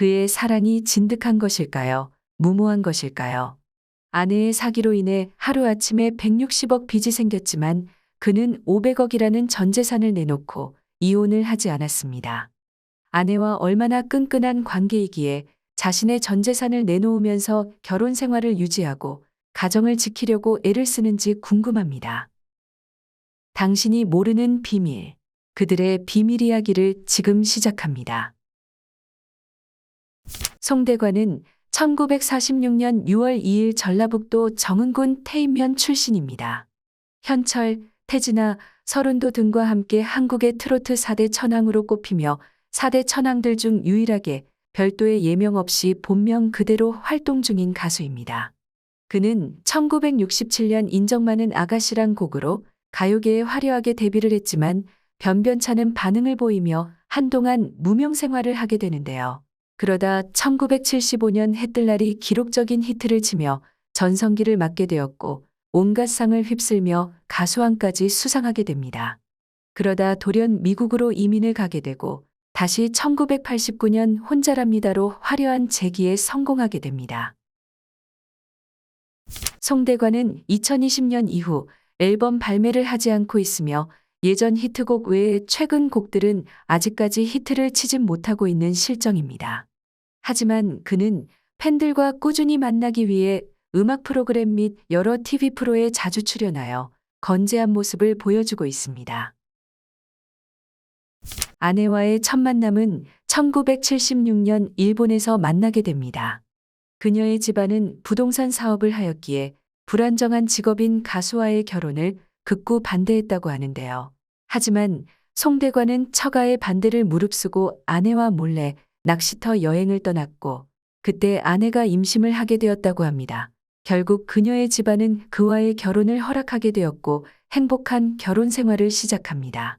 그의 사랑이 진득한 것일까요? 무모한 것일까요? 아내의 사기로 인해 하루아침에 160억 빚이 생겼지만 그는 500억이라는 전 재산을 내놓고 이혼을 하지 않았습니다. 아내와 얼마나 끈끈한 관계이기에 자신의 전 재산을 내놓으면서 결혼 생활을 유지하고 가정을 지키려고 애를 쓰는지 궁금합니다. 당신이 모르는 비밀. 그들의 비밀 이야기를 지금 시작합니다. 송대관은 1946년 6월 2일 전라북도 정은군 태인면 출신입니다. 현철, 태진아, 서른도 등과 함께 한국의 트로트 4대 천왕으로 꼽히며 4대 천왕들 중 유일하게 별도의 예명 없이 본명 그대로 활동 중인 가수입니다. 그는 1967년 인정 많은 아가씨란 곡으로 가요계에 화려하게 데뷔를 했지만 변변찮은 반응을 보이며 한동안 무명 생활을 하게 되는데요. 그러다 1975년 해뜰날이 기록적인 히트를 치며 전성기를 맞게 되었고 온갖 상을 휩쓸며 가수왕까지 수상하게 됩니다. 그러다 돌연 미국으로 이민을 가게 되고 다시 1989년 혼자랍니다로 화려한 재기에 성공하게 됩니다. 송대관은 2020년 이후 앨범 발매를 하지 않고 있으며 예전 히트곡 외에 최근 곡들은 아직까지 히트를 치진 못하고 있는 실정입니다. 하지만 그는 팬들과 꾸준히 만나기 위해 음악 프로그램 및 여러 TV 프로에 자주 출연하여 건재한 모습을 보여주고 있습니다. 아내와의 첫 만남은 1976년 일본에서 만나게 됩니다. 그녀의 집안은 부동산 사업을 하였기에 불안정한 직업인 가수와의 결혼을 극구 반대했다고 하는데요. 하지만 송대관은 처가의 반대를 무릅쓰고 아내와 몰래 낚시터 여행을 떠났고 그때 아내가 임신을 하게 되었다고 합니다. 결국 그녀의 집안은 그와의 결혼을 허락하게 되었고 행복한 결혼 생활을 시작합니다.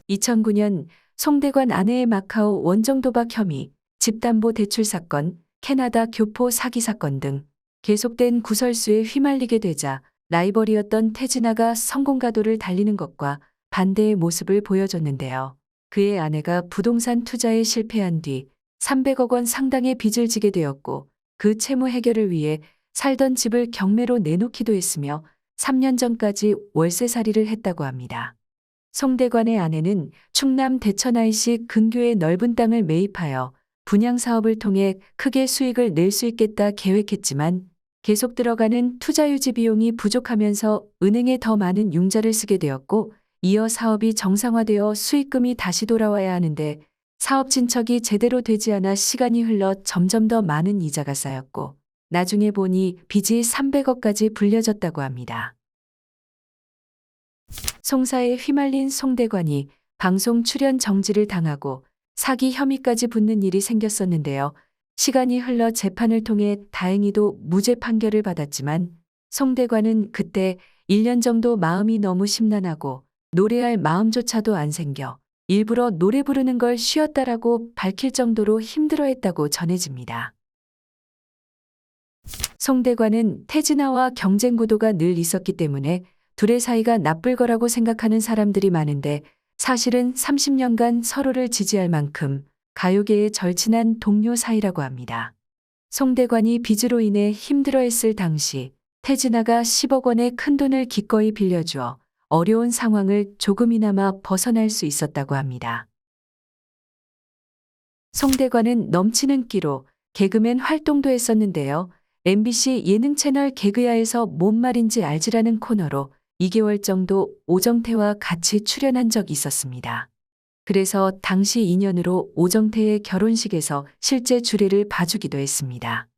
2009년 송대관 아내의 마카오 원정 도박 혐의, 집담보 대출 사건, 캐나다 교포 사기 사건 등 계속된 구설수에 휘말리게 되자 라이벌이었던 태진아가 성공 가도를 달리는 것과 반대의 모습을 보여줬는데요. 그의 아내가 부동산 투자에 실패한 뒤 300억 원 상당의 빚을 지게 되었고 그 채무 해결을 위해 살던 집을 경매로 내놓기도 했으며 3년 전까지 월세살이를 했다고 합니다. 송대관의 아내는 충남 대천IC 근교의 넓은 땅을 매입하여 분양 사업을 통해 크게 수익을 낼 수 있겠다 계획했지만 계속 들어가는 투자 유지 비용이 부족하면서 은행에 더 많은 융자를 쓰게 되었고 이어 사업이 정상화되어 수익금이 다시 돌아와야 하는데 사업 진척이 제대로 되지 않아 시간이 흘러 점점 더 많은 이자가 쌓였고 나중에 보니 빚이 300억까지 불려졌다고 합니다. 송사에 휘말린 송대관이 방송 출연 정지를 당하고 사기 혐의까지 붙는 일이 생겼었는데요. 시간이 흘러 재판을 통해 다행히도 무죄 판결을 받았지만 송대관은 그때 1년 정도 마음이 너무 심란하고 노래할 마음조차도 안 생겨 일부러 노래 부르는 걸 쉬었다라고 밝힐 정도로 힘들어했다고 전해집니다. 송대관은 태진아와 경쟁 구도가 늘 있었기 때문에 둘의 사이가 나쁠 거라고 생각하는 사람들이 많은데 사실은 30년간 서로를 지지할 만큼 가요계의 절친한 동료 사이라고 합니다. 송대관이 빚으로 인해 힘들어했을 당시 태진아가 10억 원의 큰돈을 기꺼이 빌려주어 어려운 상황을 조금이나마 벗어날 수 있었다고 합니다. 송대관은 넘치는 끼로 개그맨 활동도 했었는데요. MBC 예능 채널 개그야에서 뭔 말인지 알지라는 코너로 2개월 정도 오정태와 같이 출연한 적이 있었습니다. 그래서 당시 인연으로 오정태의 결혼식에서 실제 주례를 봐주기도 했습니다.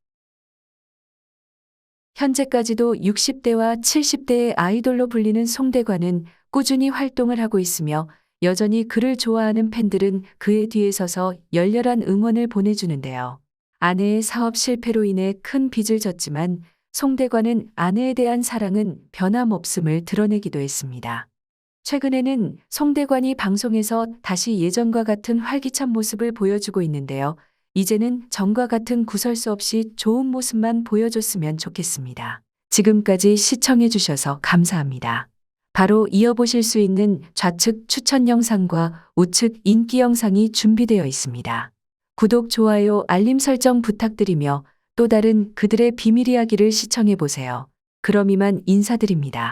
현재까지도 60대와 70대의 아이돌로 불리는 송대관은 꾸준히 활동을 하고 있으며 여전히 그를 좋아하는 팬들은 그의 뒤에 서서 열렬한 응원을 보내주는데요. 아내의 사업 실패로 인해 큰 빚을 졌지만 송대관은 아내에 대한 사랑은 변함없음을 드러내기도 했습니다. 최근에는 송대관이 방송에서 다시 예전과 같은 활기찬 모습을 보여주고 있는데요. 이제는 전과 같은 구설수 없이 좋은 모습만 보여줬으면 좋겠습니다. 지금까지 시청해주셔서 감사합니다. 바로 이어보실 수 있는 좌측 추천 영상과 우측 인기 영상이 준비되어 있습니다. 구독, 좋아요, 알림 설정 부탁드리며 또 다른 그들의 비밀 이야기를 시청해 보세요. 그럼 이만 인사드립니다.